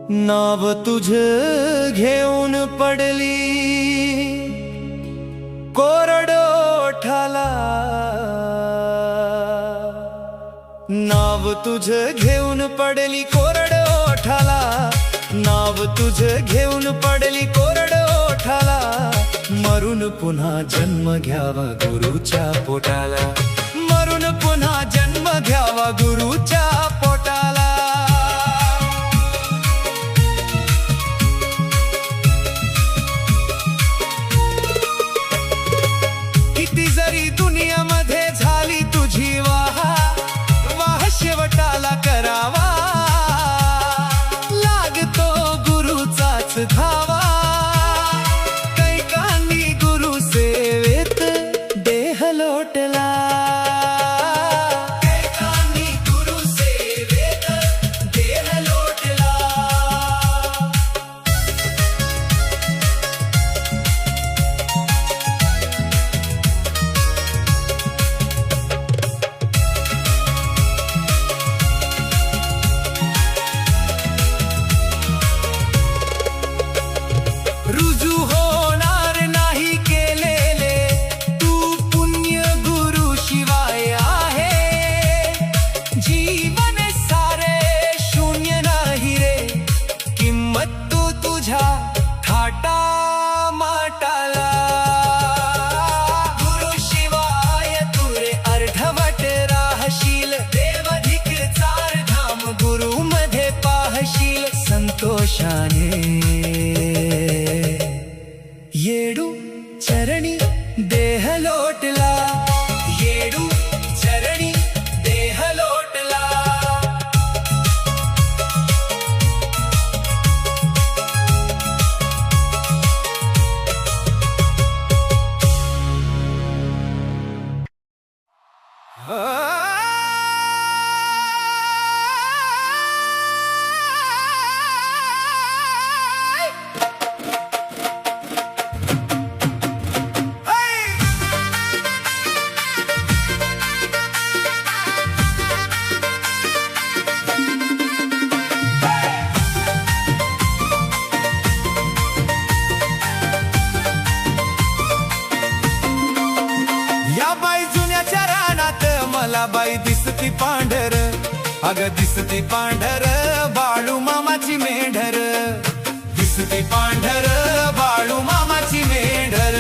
नाव तुझं घेऊन पडली कोरड ओठाला, नाव तुझं घेऊन पडली कोरड ओठाला, नाव तुझं घेऊन पडली कोरड ओठाला, मरून पुन्हा जन्म घ्यावा गुरुच्या पोटाला, मरून पुन्हा जन्म घ्यावा गुरुच्या पोटाला. किती जरी दुनियामध्ये झाली तुझी वाह, वाह शेवटाला करावा लागतो गुरुचाच धावा. कैकांनी गुरु सेवेत देह लोटला, कैकांनी गुरु सेवेत देह लोटला. रुजू होणार नाही केलेले तू पुण्य गुरु शिवाय आहे. जीवन सारे शून्य नाही रे, किंमत तू तुझ्या थाटा माटाला. गुरु शिवाय तू रे अर्धवट राहशील, देवधिक चार धाम गुरु मध्ये पाहशील संतोषाने. येडू चरणी देह लोटला, येडू चरणी देह लोटला. या बाई जुन्याच्या रानात मला बाई दिसती पांढर, अग दिसती पांढर बाळू मामाची मेंढर, दिसती पांढर बाळू मामाची मेंढर.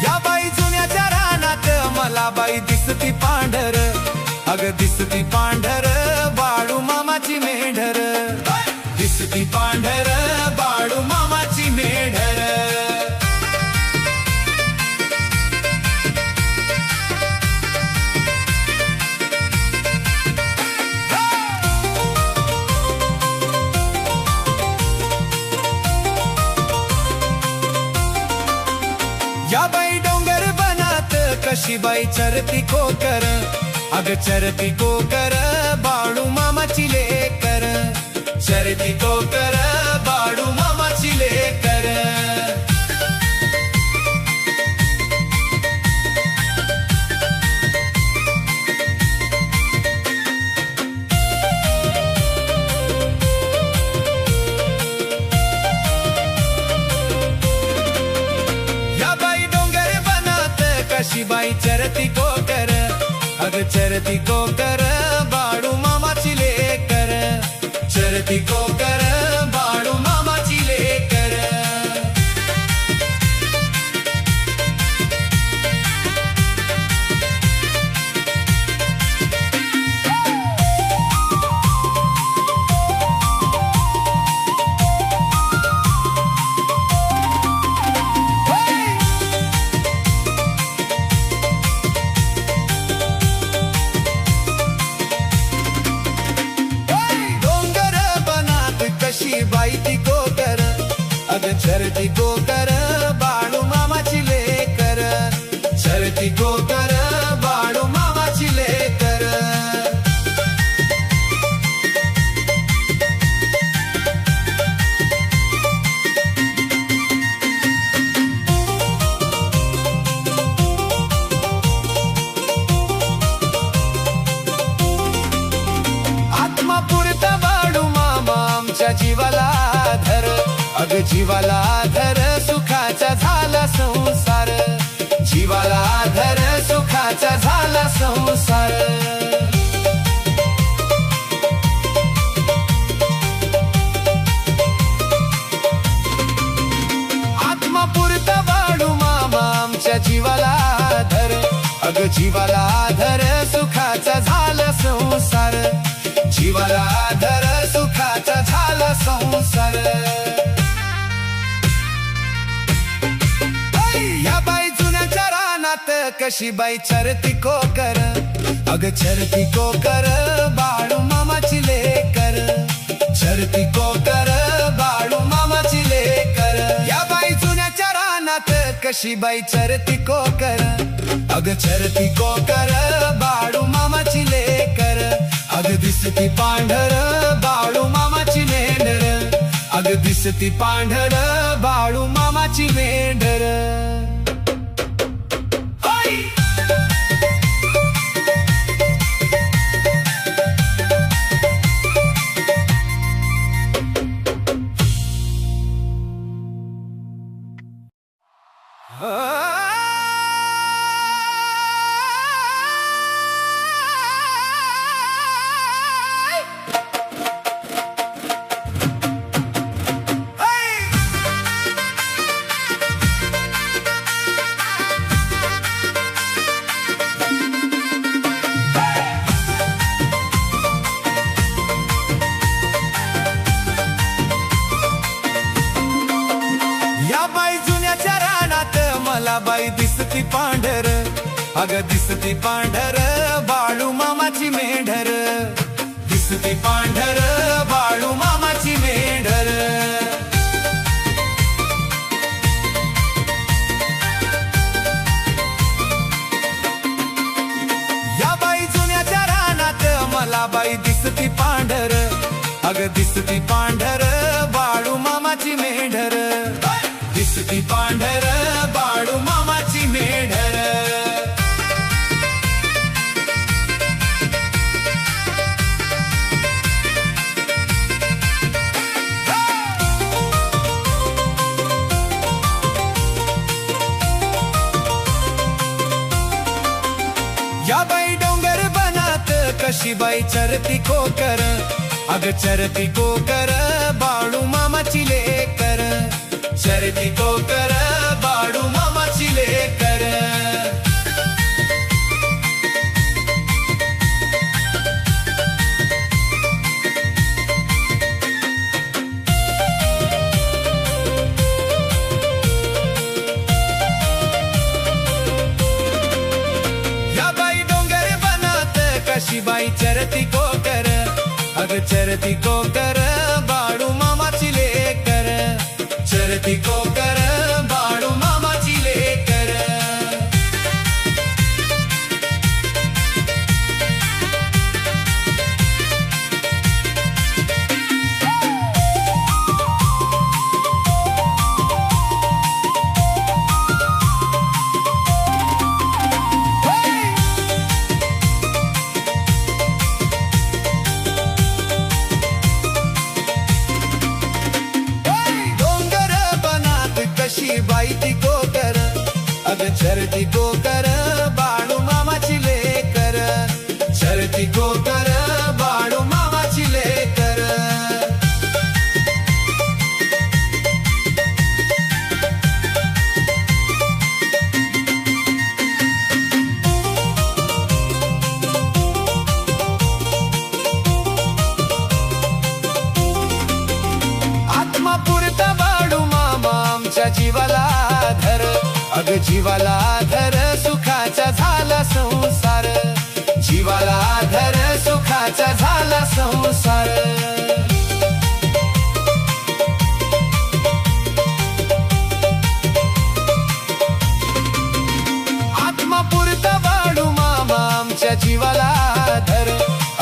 या बाई जुन्याच्या रानात मला बाई दिसती पांढर, अग दिसती पांढर बाळू मामाची मेंढर, दिसती पांढर बाळू मामाची मेंढर. या बाई डोंगर बनात कशी बाई चरती कोकर, अग चरती कोकर बाळू मामाची लेकर, चरती कोकर बाळू मामाची लेकर. या बाई डोंगर बनात कशी बाई चरती कोकर, अग चरती कोकर बाळू मामाची लेकर, चरती कोकर बाळू मामाची लेकर. डोंगर बनात आमच्या जीवाला धर, अग जीवाला धर, सुखाचा झाला संसार, जीवाला धर, सुखाचा झाला संसार. आत्मापुरता बाळू मामा आमच्या जीवाला धर, अग जीवाला धर, सुखाचा झाला संसार, जीवाला धर, सुखाचा झाला संसार. या बाई जुन्याच्या रानात कशी बाई चरती कोकर, अग चरती कोकर, बाळू मामाची लेकर, चरती कोकर, बाळू मामाची लेकर. या बाई जुन्याच्या रानात कशी बाई चरती कोकर, अग चरती कोकर, बाळू मामाची लेकर, अग दिसती पांढर, बाळू मामाची मेंढर, अग दिसती पांढर, बाळू मामाची मेंढर. बाई दिसती पांढर, अग दिसती पांढर, बाळू मामाची मेंढर, दिसती पांढर, बाळू मामाची मेंढर. या बाई जुन्याच्या रानात मला बाई दिसती पांढर, अग दिसती पांढर, बाळू मामाची मेंढर, दिसती पांढर, बाळू मामाची मेंढर. या बाई डोंगर बनात कशी बाई चरती कोकर, अग चरती कोकर, बाळू मामाची लेकर, चरती कोकर, बाळू मामाची लेकर. या बाई डोंगर बनात कशी बाई चरती कोकर, अग चरती कोकर, बाळू मामाची लेकर, चरती कोकर, बाळू मामाची लेकर. बाई ती कोकर, अग चरती कोकर, बाळू मामाची लेकर, चरती कोकर, बाळू मामाची लेकर. आत्मापुरता बाळू मामा आमच्या जीवाला धर, अग जीवाला धर, सुखाचा झाला संसार, जीवाला धर, सुखाचा झाला संसार. आत्मापुरता बाळू मामा आमच्या जीवाला धर,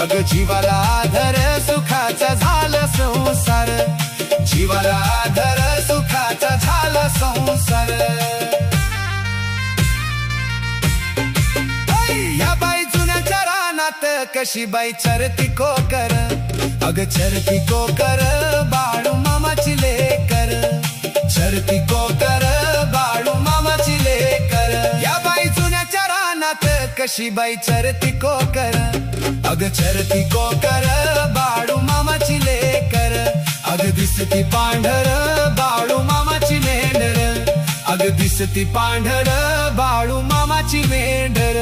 अग जीवाला धर, सुखाचा झाला संसार, जीवाला धर, सुखाचा झाला संसार. या बाई जुन्याच्या रानात कशी बाई चरती कोकर, अग चरती कोकर, कशी बाई चरती कोकर, अग चरती कोकर बाळू मामाची लेकर. अग दिसती पांढर बाळू मामाची मेंढर, अग दिसती पांढर बाळू मामाची मेंढर.